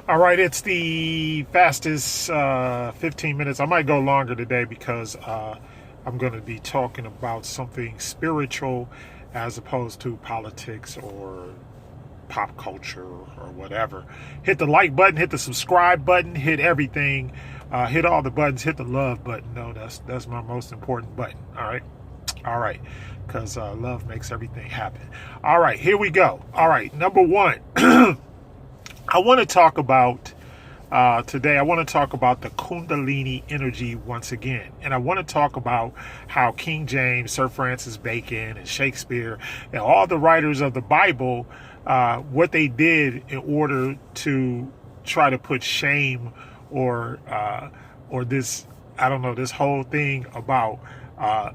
All right, it's the fastest 15 minutes. I might go longer today because I'm going to be talking about something spiritual as opposed to politics or pop culture or whatever. Hit the like button, hit the subscribe button, hit everything, hit all the buttons, hit the love button. No, that's my most important button. All right, because love makes everything happen. All right, here we go. All right, number one. I want to talk about today. I want to talk about the Kundalini energy once again, and I want to talk about how King James, Sir Francis Bacon, and Shakespeare, and all the writers of the Bible, what they did in order to try to put shame or this, I don't know, this whole thing about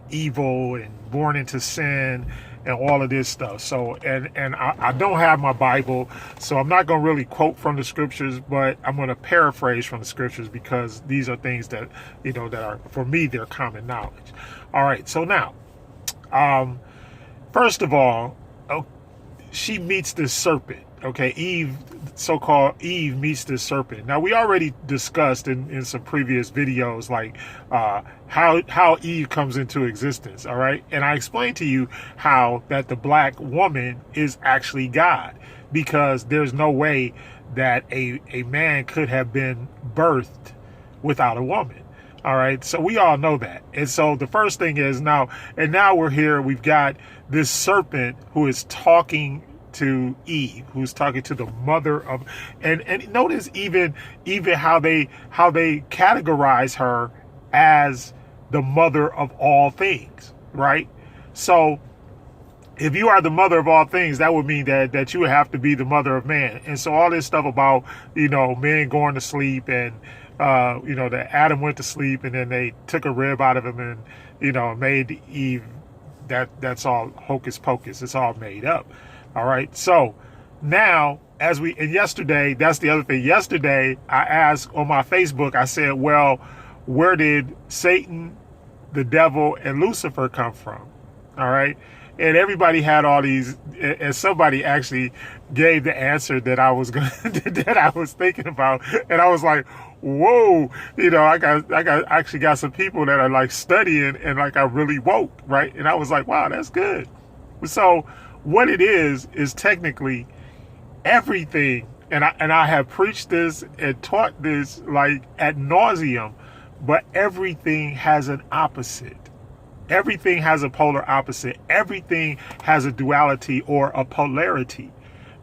evil and born into sin and all of this stuff. So, and I don't have my Bible, so I'm not going to really quote from the scriptures, but I'm going to paraphrase from the scriptures because these are things that, that are, for me, they're common knowledge. All right. So now, first of all, she meets this serpent. Okay, Eve, so-called Eve meets this serpent. Now, we already discussed in some previous videos, like how Eve comes into existence, all right? And I explained to you how that the black woman is actually God, because there's no way that a man could have been birthed without a woman. All right, so we all know that. And so the first thing is now we're here, we've got this serpent who is talking to Eve, who's talking to the mother of, and notice even how they categorize her as the mother of all things, right? So if you are the mother of all things, that would mean that you would have to be the mother of man. And so all this stuff about, men going to sleep and, that Adam went to sleep and then they took a rib out of him and, made Eve, that's all hocus pocus. It's all made up. All right. So now and yesterday, that's the other thing. Yesterday, I asked on my Facebook, I said, well, where did Satan, the devil, and Lucifer come from? All right. And everybody had all these, and somebody actually gave the answer that I was that I was thinking about. And I was like, whoa, I actually got some people that are like studying and like I really woke, right? And I was like, wow, that's good. So what it is technically everything, and I have preached this and taught this like ad nauseum, but everything has an opposite. Everything has a polar opposite. Everything has a duality or a polarity.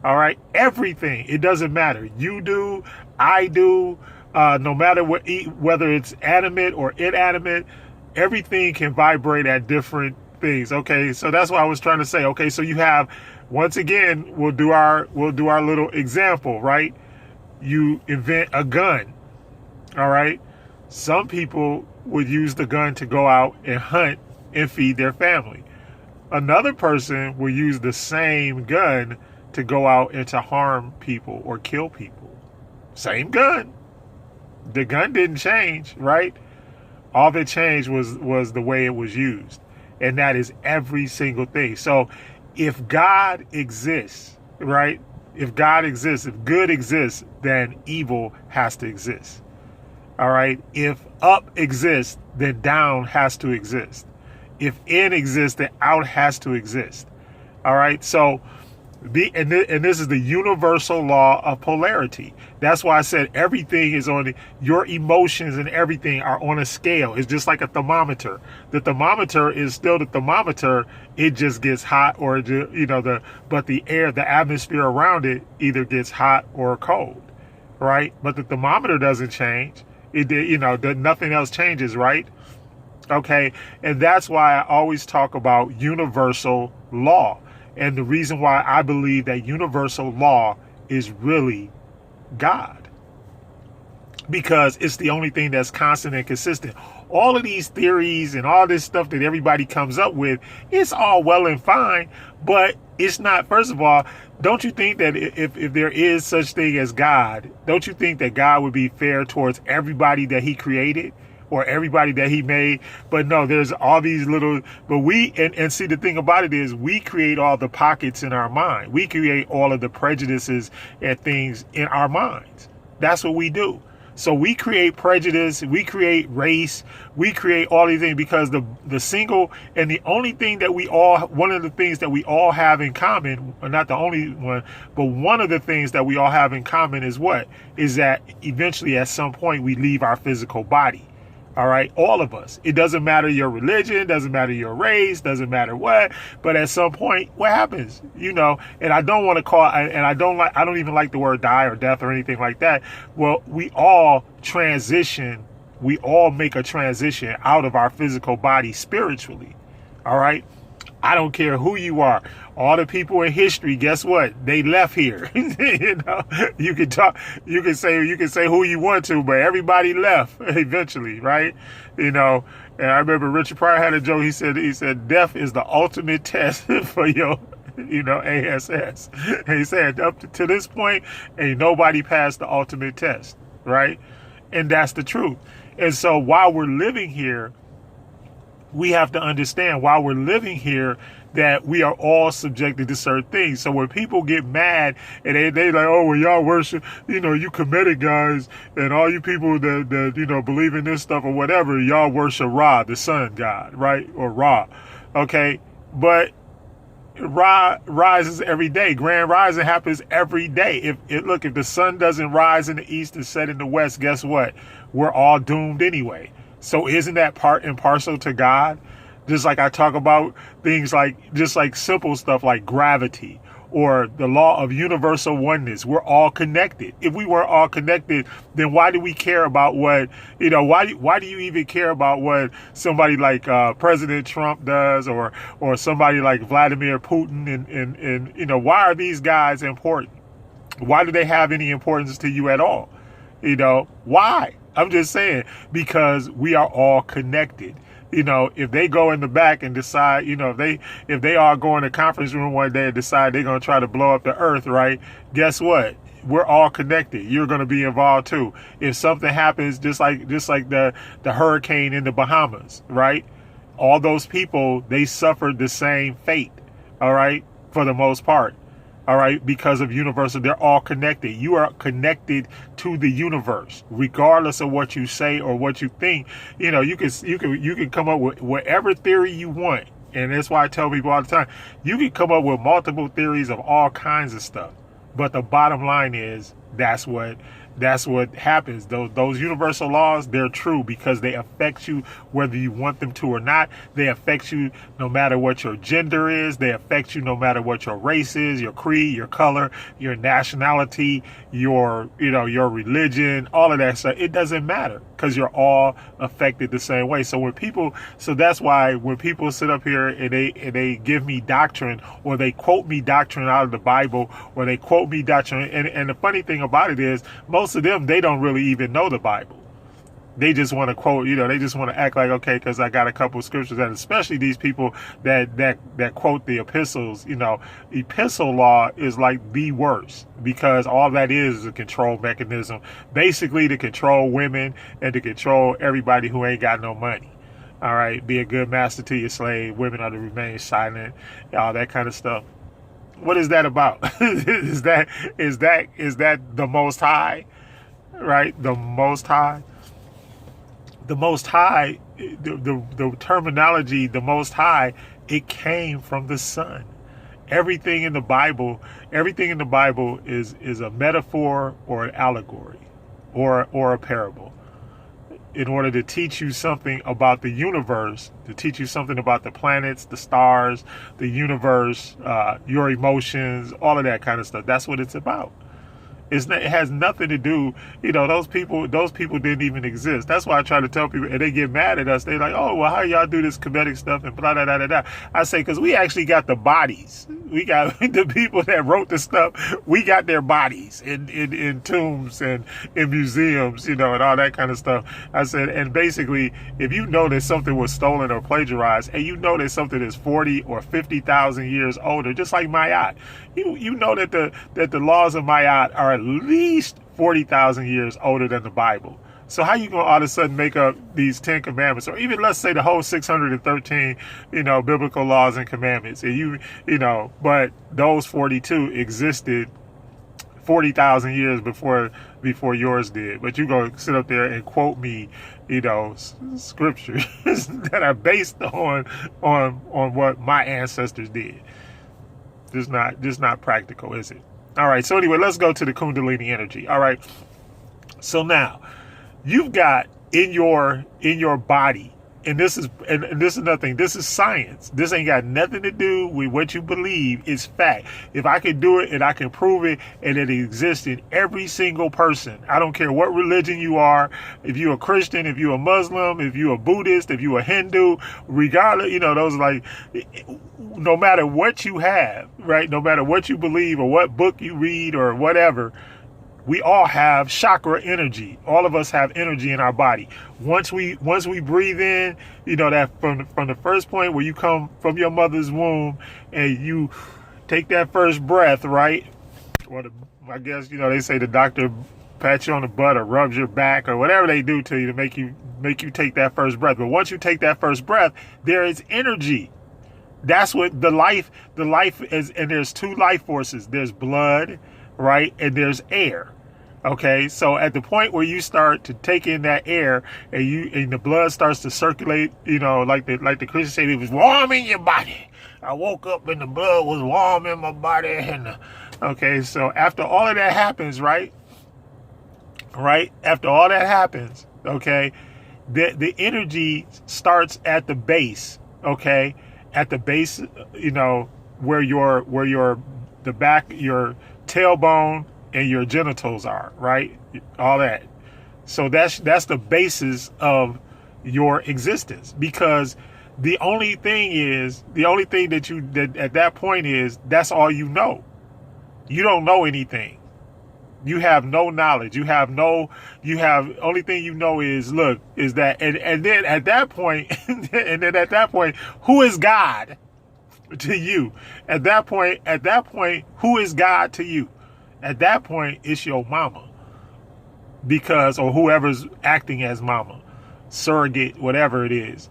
All right. Everything. It doesn't matter. You do, I do, no matter what, whether it's animate or inanimate, everything can vibrate at different things. Okay. So that's what I was trying to say. Okay. So you have, once again, we'll do our little example, right? You invent a gun. All right. Some people would use the gun to go out and hunt and feed their family. Another person will use the same gun to go out and to harm people or kill people. Same gun. The gun didn't change, right? All that changed was the way it was used. And that is every single thing. So if God exists, right? If God exists, if good exists, then evil has to exist. All right. If up exists, then down has to exist. If in exists, then out has to exist. All right. So and this is the universal law of polarity. That's why I said everything is your emotions and everything are on a scale. It's just like a thermometer. The thermometer is still the thermometer. It just gets hot or, but the air, the atmosphere around it either gets hot or cold. Right. But the thermometer doesn't change. Nothing else changes. Right. Okay. And that's why I always talk about universal law. And the reason why I believe that universal law is really God, because it's the only thing that's constant and consistent. All of these theories and all this stuff that everybody comes up with, it's all well and fine, but it's not. First of all, don't you think that if there is such thing as God, don't you think that God would be fair towards everybody that he created? Or everybody that he made? But no, there's all these little, but and see, the thing about it is we create all the pockets in our mind. We create all of the prejudices and things in our minds. That's what we do. So we create prejudice, we create race, we create all these things because the single and the only thing that one of the things that we all have in common, or not the only one, but one of the things that we all have in common is what? Is that eventually at some point we leave our physical body. All right, all of us. It doesn't matter your religion, doesn't matter your race, doesn't matter what. But at some point, what happens? And I don't want to call, and I don't even like the word die or death or anything like that. Well, we all transition. We all make a transition out of our physical body spiritually. All right. I don't care who you are. All the people in history, guess what? They left here. You can say who you want to, but everybody left eventually, right? And I remember Richard Pryor had a joke. He said, death is the ultimate test for your, ASS. And he said, up to this point, ain't nobody passed the ultimate test, right? And that's the truth. And so while we're living here, we have to understand while we're living here that we are all subjected to certain things. So when people get mad and they like, oh, well, y'all worship, you committed guys and all you people that believe in this stuff or whatever, y'all worship Ra, the sun god, right? Or Ra. Okay. But Ra rises every day. Grand rising happens every day. If the sun doesn't rise in the east and set in the west, guess what? We're all doomed anyway. So isn't that part and parcel to God? Just like I talk about things just like simple stuff like gravity or the law of universal oneness. We're all connected. If we weren't all connected, then why do we care about what, why do you even care about what somebody like President Trump does or somebody like Vladimir Putin and why are these guys important? Why do they have any importance to you at all? Why? I'm just saying, because we are all connected. If they go in the back and decide, if they all go in a conference room one day and decide they're going to try to blow up the earth, right? Guess what? We're all connected. You're going to be involved too. If something happens, just like the hurricane in the Bahamas, right? All those people, they suffered the same fate, all right, for the most part. All right, because of universal, they're all connected. You are connected to the universe, regardless of what you say or what you think. You can come up with whatever theory you want, and that's why I tell people all the time, you can come up with multiple theories of all kinds of stuff. But the bottom line is that's what happens. Those universal laws, they're true because they affect you whether you want them to or not. They affect you no matter what your gender is. They affect you no matter what your race is, your creed, your color, your nationality, your religion, all of that stuff. It doesn't matter because you're all affected the same way. So that's why when people sit up here and they give me doctrine or they quote me doctrine out of the Bible or they quote me doctrine, and the funny thing about it is most of them, they don't really even know the Bible. They just want to quote, they just want to act like, okay, because I got a couple of scriptures, and especially these people that quote the epistles, epistle law is like the worst because all that is a control mechanism, basically to control women and to control everybody who ain't got no money. All right, be a good master to your slave. Women are to remain silent, all that kind of stuff. What is that about? Is that the Most High, right? The Most High. The Most High, the terminology, the Most High, it came from the Son. Everything in the Bible is a metaphor or an allegory or a parable. In order to teach you something about the universe, to teach you something about the planets, the stars, the universe, your emotions, all of that kind of stuff. That's what it's about. It has nothing to do, those people didn't even exist. That's why I try to tell people, and they get mad at us. They're like, oh, well, how y'all do this comedic stuff and blah, blah, blah, blah, blah. I say, because we actually got the bodies. We got the people that wrote the stuff. We got their bodies in tombs and in museums, and all that kind of stuff. I said, and basically, if you know that something was stolen or plagiarized, and you know that something is 40 or 50,000 years older, just like Ma'at, you know that the laws of Ma'at are at least 40,000 years older than the Bible. So how you going to all of a sudden make up these 10 commandments, or even let's say the whole 613, biblical laws and commandments, and but those 42 existed 40,000 years before yours did. But you go sit up there and quote me, scriptures that are based on what my ancestors did. Just not practical, is it? All right. So anyway, let's go to the Kundalini energy. All right. So now you've got in your body, and this is nothing. This is science. This ain't got nothing to do with what you believe. It's fact. If I can do it and I can prove it, and it exists in every single person. I don't care what religion you are. If you're a Christian, if you're a Muslim, if you're a Buddhist, if you're a Hindu, regardless, those like, no matter what you have, right? No matter what you believe or what book you read or whatever, we all have chakra energy. All of us have energy in our body. Once we breathe in, that from the first point where you come from your mother's womb and you take that first breath, right? Well, I guess, they say the doctor pats you on the butt or rubs your back or whatever they do to you to make you take that first breath. But once you take that first breath, there is energy. That's what the life is. And there's two life forces. There's blood, right? And there's air. Okay. So at the point where you start to take in that air and the blood starts to circulate, like the Christians say, it was warm in your body. I woke up and the blood was warm in my body. Okay. So after all of that happens, right? After all that happens, okay, the energy starts at the base. Okay. At the base, where the back, your tailbone and your genitals are, right? All that. So that's the basis of your existence, because the only thing that at that point is that's all you know. You don't know anything. You have no knowledge. Only thing you know is that, and then at that point, who is God to you? At that point, who is God to you? At that point, it's your mama, or whoever's acting as mama, surrogate, whatever it is,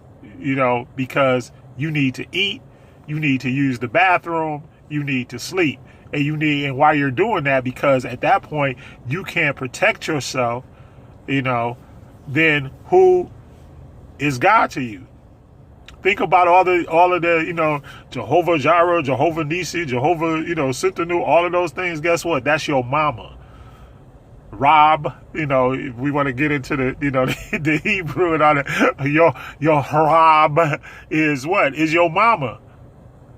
because you need to eat, you need to use the bathroom, you need to sleep. And while you're doing that, because at that point you can't protect yourself, then who is God to you? Think about all of the, Jehovah Jireh, Jehovah Nissi, Jehovah, Sittanu, all of those things. Guess what? That's your mama. Rob, if we want to get into the, the Hebrew and all that, your Rob is what? Is your mama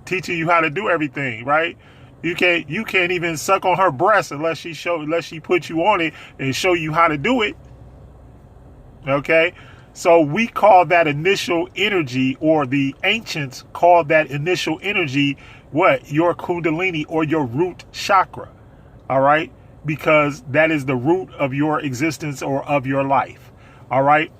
teaching you how to do everything, right? You can't even suck on her breast unless she put you on it and show you how to do it. Okay? So we call that initial energy, or the ancients called that initial energy, what? Your Kundalini, or your root chakra. All right? Because that is the root of your existence or of your life. All right?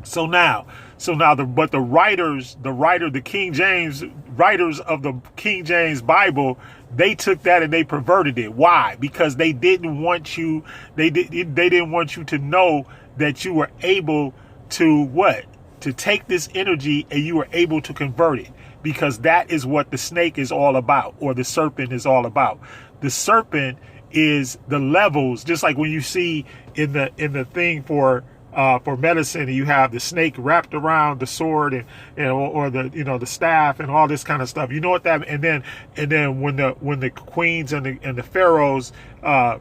So now the King James writers of the King James Bible, they took that and they perverted it. Why? Because they didn't want you to know that you were able to what? To take this energy and you were able to convert it, because that is what the snake is all about, or the serpent is all about. The serpent is the levels, just like when you see in the thing for medicine, you have the snake wrapped around the sword or the the staff and all this kind of stuff. You know what that, and then when the queens and the pharaohs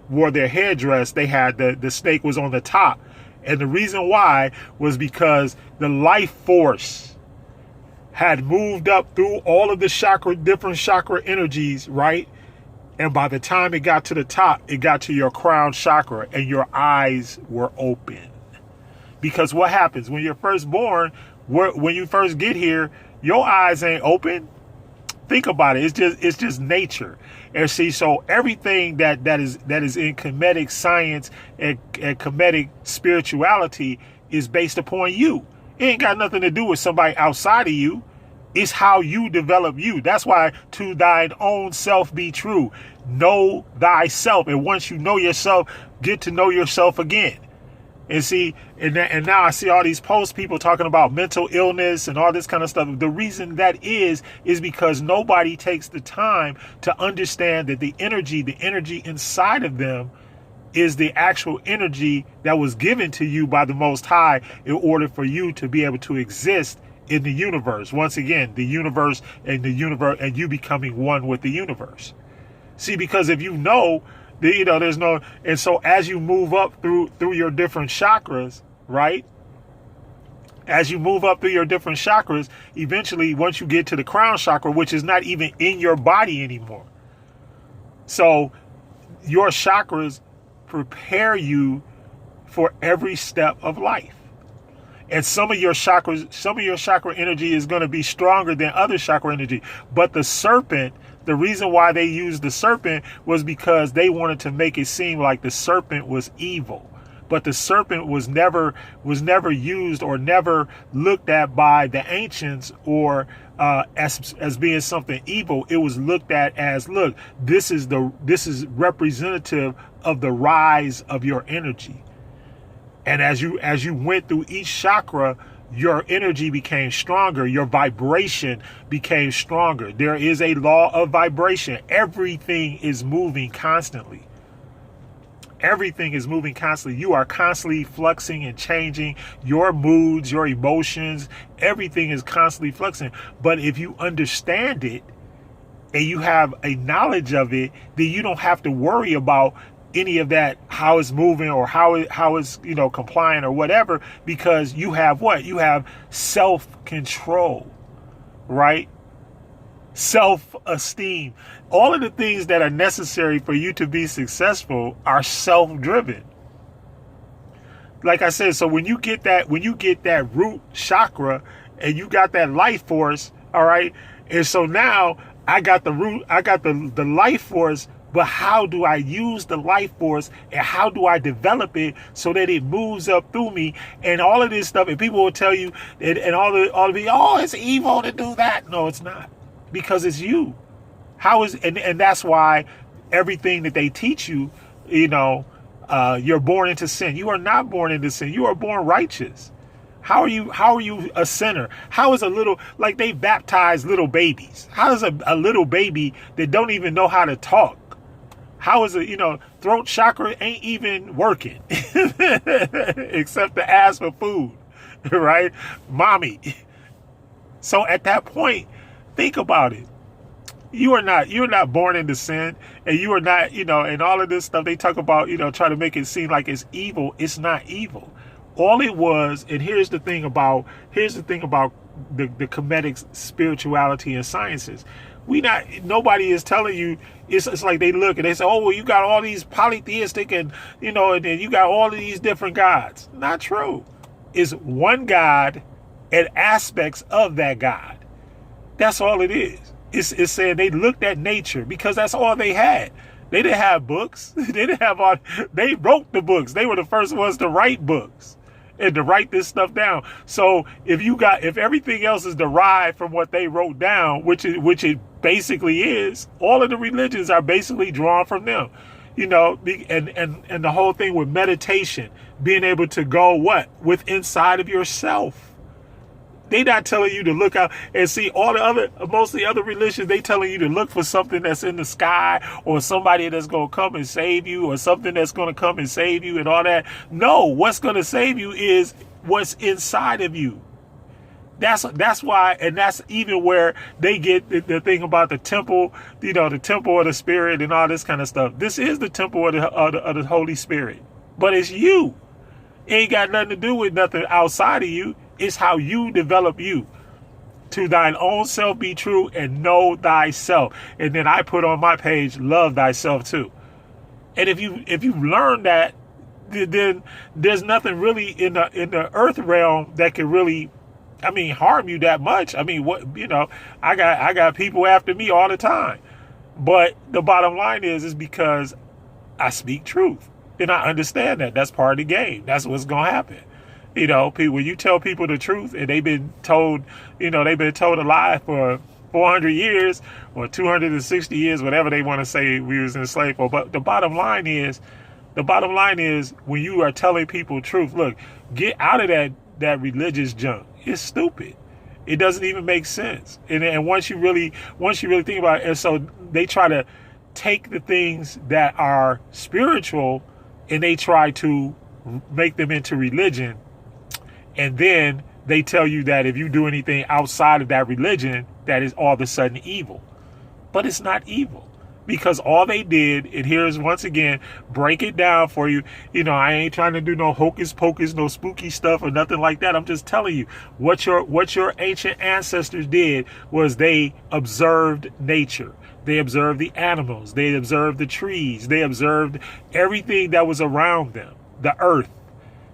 wore their headdress, they had the snake was on the top, and the reason why was because the life force had moved up through all of the different chakra energies, right? And by the time it got to the top, it got to your crown chakra, and your eyes were open. Because what happens when you're first born, when you first get here, your eyes ain't open. Think about it. It's just nature. And see, so everything that is in Kemetic science and Kemetic spirituality is based upon you. It ain't got nothing to do with somebody outside of you. It's how you develop you. That's why to thine own self be true. Know thyself. And once you know yourself, get to know yourself again. And see, and now I see all these posts, people talking about mental illness and all this kind of stuff. The reason that is because nobody takes the time to understand that the energy inside of them is the actual energy that was given to you by the Most High in order for you to be able to exist in the universe. Once again, the universe and you becoming one with the universe. See, because if you know, there's no, and so as you move up through your different chakras, right? As you move up through your different chakras, eventually, once you get to the crown chakra, which is not even in your body anymore. So your chakras prepare you for every step of life. And some of your chakra energy is going to be stronger than other chakra energy. But the serpent, the reason why they used the serpent was because they wanted to make it seem like the serpent was evil. But the serpent was never used or never looked at by the ancients or as being something evil. It was looked at as, look, this is representative of the rise of your energy. And as you went through each chakra, your energy became stronger. Your vibration became stronger. There is a law of vibration. Everything is moving constantly. Everything is moving constantly. You are constantly fluxing and changing your moods, your emotions. Everything is constantly fluxing. But if you understand it and you have a knowledge of it, then you don't have to worry about any of that, how it's moving or how it's compliant or whatever, because you have what? You have self-control, right? Self-esteem. All of the things that are necessary for you to be successful are self-driven. Like I said, so when you get that root chakra and you got that life force, all right, and so now I got the root, I got the life force, but how do I use the life force and how do I develop it so that it moves up through me and all of this stuff? And people will tell you and oh, it's evil to do that. No, it's not, because it's you. And that's why everything that they teach you, you're born into sin. You are not born into sin. You are born righteous. How are you a sinner? How is like they baptize little babies? How is a little baby that don't even know how to talk? How is it, throat chakra ain't even working except to ask for food, right? Mommy. So at that point, think about it. You're not born into sin, and you are not, and all of this stuff they talk about, try to make it seem like it's evil. It's not evil. All it was, and here's the thing about the Kemetic spirituality and sciences. Nobody is telling you, it's like they look and they say, oh, well, you got all these polytheistic and then you got all of these different gods. Not true. It's one God and aspects of that God. That's all it is. It's saying they looked at nature because that's all they had. They didn't have books. They wrote the books. They were the first ones to write books and to write this stuff down. So if everything else is derived from what they wrote down, which it basically is, all of the religions are basically drawn from them, and the whole thing with meditation, being able to go with inside of yourself. They not telling you to look out and see most of the other religions, they telling you to look for something that's in the sky or somebody that's going to come and save you or something that's going to come and save you and all that. No, what's going to save you is what's inside of you. That's why, and that's even where they get the thing about the temple, the temple of the Spirit and all this kind of stuff. This is the temple of the Holy Spirit, but it's you. It ain't got nothing to do with nothing outside of you. It's how you develop you. To thine own self be true and know thyself. And then I put on my page, love thyself too. And if you learn that, then there's nothing really in the earth realm that can really, harm you that much. I got people after me all the time. But the bottom line is because I speak truth. And I understand that. That's part of the game. That's what's going to happen. When you tell people the truth and they've been told a lie for 400 years or 260 years, whatever they want to say we was enslaved for. But the bottom line is The bottom line is, when you are telling people truth, look, get out of that religious junk. It's stupid. It doesn't even make sense. And once you really think about it, and so they try to take the things that are spiritual and they try to make them into religion. And then they tell you that if you do anything outside of that religion, that is all of a sudden evil. But it's not evil. Because all they did, and here's once again, break it down for you. You know, I ain't trying to do no hocus pocus, no spooky stuff or nothing like that. I'm just telling you what your ancient ancestors did was they observed nature. They observed the animals. They observed the trees. They observed everything that was around them, the earth,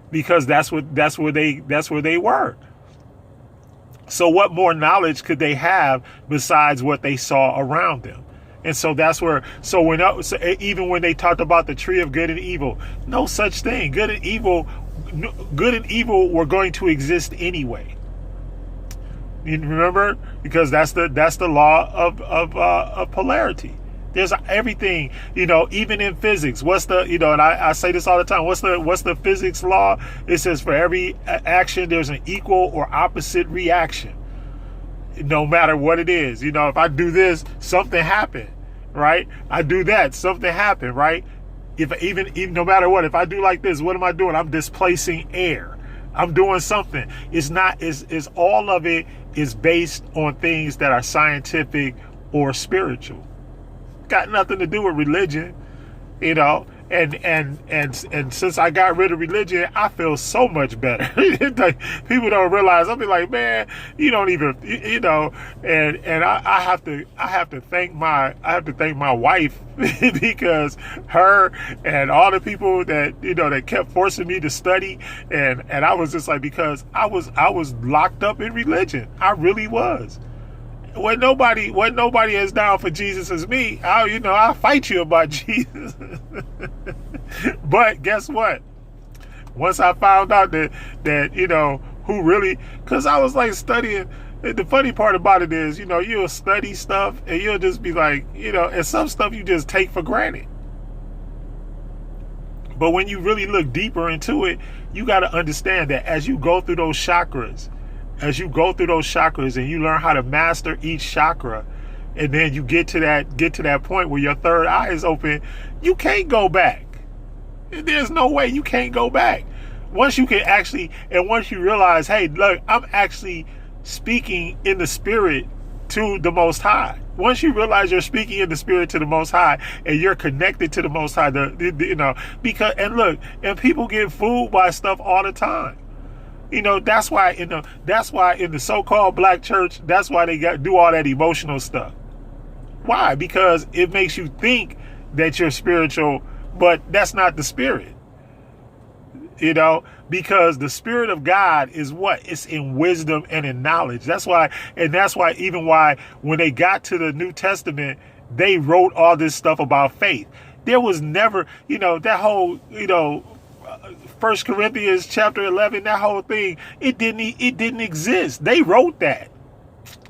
because that's where they were. So what more knowledge could they have besides what they saw around them? And so that's where, so even when they talked about the tree of good and evil, no such thing. Good and evil were going to exist anyway. You remember? Because that's the law of polarity. There's everything, even in physics. What's the, and I say this all the time. What's the physics law? It says for every action, there's an equal or opposite reaction. No matter what it is, if I do this, something happened, right? I do that, something happened, right? If even no matter what, if I do like this, what am I doing? I'm displacing air. I'm doing something. It's not. It's all of it is based on things that are scientific or spiritual. Got nothing to do with religion, And since I got rid of religion, I feel so much better. Like, people don't realize. I'll be like, man, you don't even, And I have to thank my wife because her and all the people that that kept forcing me to study, and I was just like, because I was locked up in religion. I really was. When nobody is down for Jesus as me, I'll fight you about Jesus. But guess what? Once I found out that who really, because I was like studying. The funny part about it is, you'll study stuff and you'll just be like, and some stuff you just take for granted. But when you really look deeper into it, you got to understand that as you go through those chakras, and you learn how to master each chakra, and then you get to that point where your third eye is open, you can't go back. There's no way you can't go back. Once you realize, hey, look, I'm actually speaking in the spirit to the Most High. Once you realize you're speaking in the spirit to the Most High and you're connected to the Most High, and people get fooled by stuff all the time. That's why in the so-called black church, that's why they do all that emotional stuff. Why? Because it makes you think that you're spiritual, but that's not the spirit. Because the spirit of God is what? It's in wisdom and in knowledge. That's why even when they got to the New Testament, they wrote all this stuff about faith. There was never, that whole, 1 Corinthians chapter 11, that whole thing, it didn't exist. They wrote that.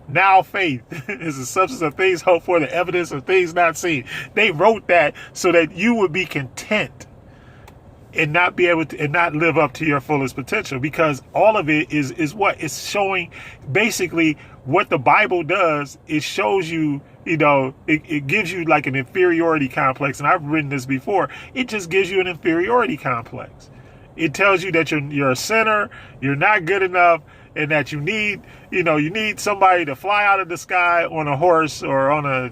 Now faith is the substance of things hoped for, the evidence of things not seen. They wrote that so that you would be content and not be able to, and not live up to your fullest potential, because all of it is what? It's showing basically what the Bible does. It shows you, it gives you like an inferiority complex. And I've written this before. It just gives you an inferiority complex. It tells you that you're a sinner, you're not good enough, and that you need somebody to fly out of the sky on a horse or on a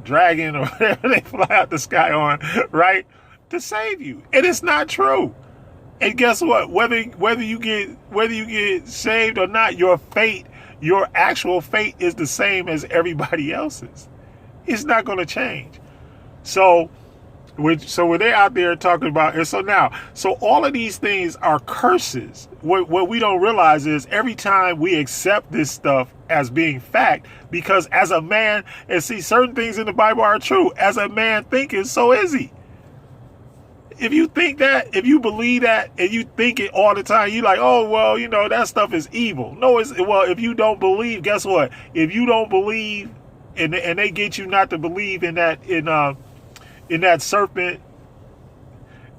dragon or whatever they fly out the sky on, right? To save you. And it's not true. And guess what? Whether you get saved or not, your actual fate is the same as everybody else's. It's not going to change. So when they're out there talking about, and so all of these things are curses. What we don't realize is every time we accept this stuff as being fact, because as a man, and see, certain things in the Bible are true. As a man thinketh, so is he. If you think that, if you believe that, and you think it all the time, you're like, oh, well, that stuff is evil. No, if you don't believe, guess what? If you don't believe, and they get you not to believe in that serpent,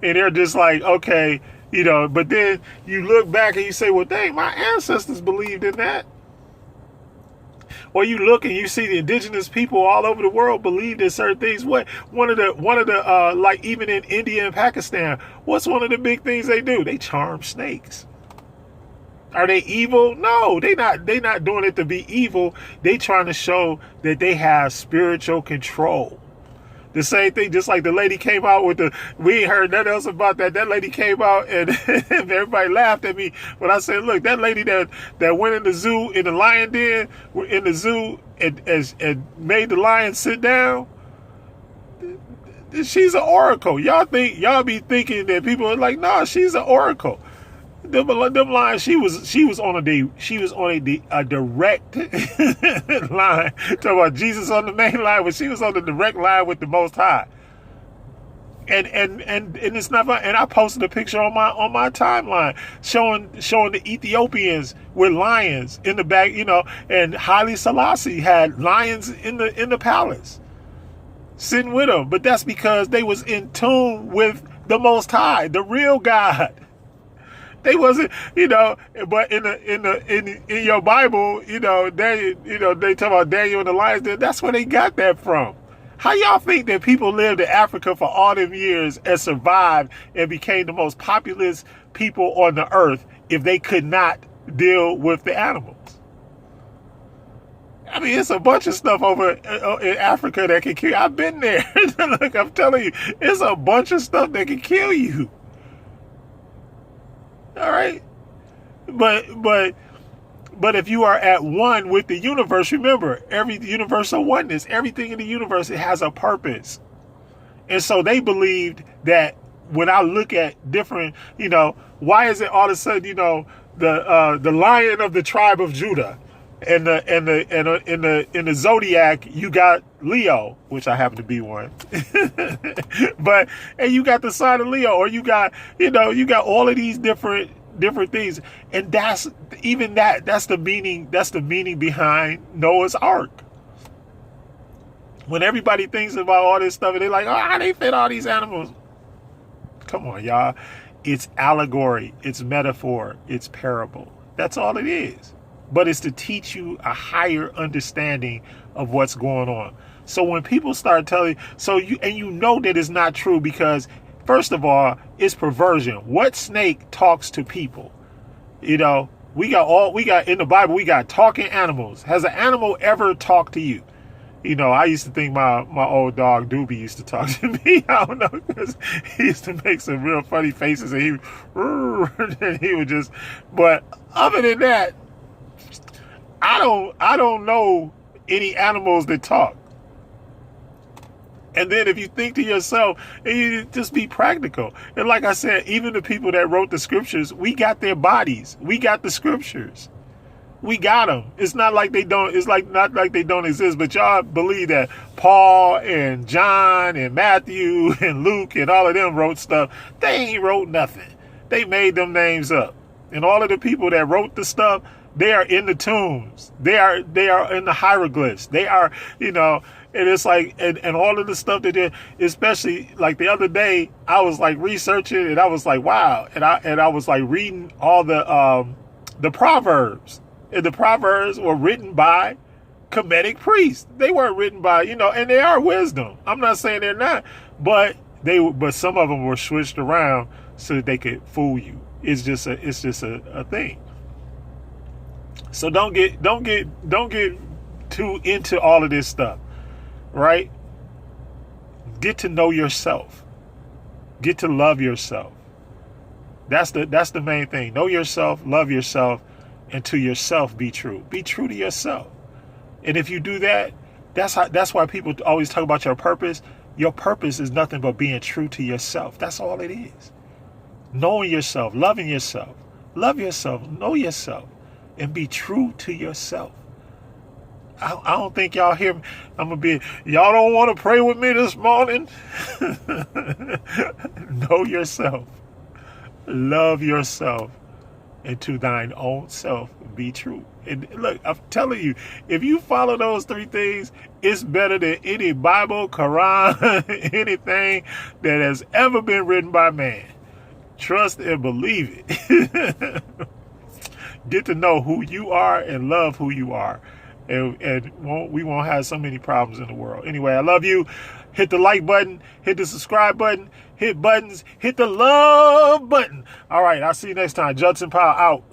And they're just like, okay, but then you look back and you say, well, dang, my ancestors believed in that. Or you look and you see the indigenous people all over the world believed in certain things. What one of the like even in India and Pakistan, what's one of the big things they do? They charm snakes. Are they evil? No, they not doing it to be evil. They trying to show that they have spiritual control. The same thing, just like the lady came out with we ain't heard nothing else about that. That lady came out and everybody laughed at me. But I said, look, that lady that went in the zoo, in the lion den, in the zoo and made the lion sit down, she's an oracle. Y'all be thinking that people are like, nah, she's an oracle. Them lines, she was on a direct line. Talking about Jesus on the main line, but she was on the direct line with the Most High. And it's not. And I posted a picture on my timeline showing the Ethiopians with lions in the back, and Haile Selassie had lions in the palace, sitting with them. But that's because they was in tune with the Most High, the real God. They wasn't, but in your Bible, they talk about Daniel and the lions. That's where they got that from. How y'all think that people lived in Africa for all them years and survived and became the most populous people on the earth if they could not deal with the animals? I mean, it's a bunch of stuff over in Africa that can kill you. I've been there. Look, I'm telling you, it's a bunch of stuff that can kill you. All right, but if you are at one with the universe, remember, every universal oneness, everything in the universe, it has a purpose. And so they believed that when I look at different, why is it all of a sudden, the lion of the tribe of Judah, and in the zodiac you got Leo, which I happen to be one, and you got the sign of Leo, or you got all of these different things, and that's the meaning behind Noah's Ark. When everybody thinks about all this stuff and they're like, oh, how they fit all these animals? Come on, y'all. It's allegory, it's metaphor, it's parable. That's all it is. But it's to teach you a higher understanding of what's going on. So when people start telling, you know that it's not true, because first of all, it's perversion. What snake talks to people? We got in the Bible, we got talking animals. Has an animal ever talked to you? I used to think my old dog Doobie used to talk to me. I don't know, because he used to make some real funny faces, and he would just. But other than that, I don't know any animals that talk. And then if you think to yourself, and you just be practical. And like I said, even the people that wrote the scriptures, we got their bodies. We got the scriptures. We got them. It's not like they don't. It's not like they don't exist. But y'all believe that Paul and John and Matthew and Luke and all of them wrote stuff. They ain't wrote nothing. They made them names up. And all of the people that wrote the stuff, they are in the tombs. They are in the hieroglyphs. They are, and it's like, and all of the stuff that they, especially like the other day, I was like researching, and I was like, wow. And I was like reading all the Proverbs. And the Proverbs were written by Kemetic priests. They weren't written by, and they are wisdom. I'm not saying they're not, but some of them were switched around so that they could fool you. It's just a thing. So don't get too into all of this stuff, right? Get to know yourself. Get to love yourself. That's the main thing. Know yourself, love yourself, and to yourself be true. Be true to yourself. And if you do that, that's why people always talk about your purpose. Your purpose is nothing but being true to yourself. That's all it is. Knowing yourself, loving yourself. Love yourself, know yourself, and be true to yourself. I don't think y'all hear me. Y'all don't want to pray with me this morning? Know yourself. Love yourself. and to thine own self be true. And look, I'm telling you, if you follow those three things, it's better than any Bible, Quran, anything that has ever been written by man. Trust and believe it. Get to know who you are and love who you are. And we won't have so many problems in the world. Anyway, I love you. Hit the like button. Hit the subscribe button. Hit buttons. Hit the love button. All right, I'll see you next time. Judson Powell out.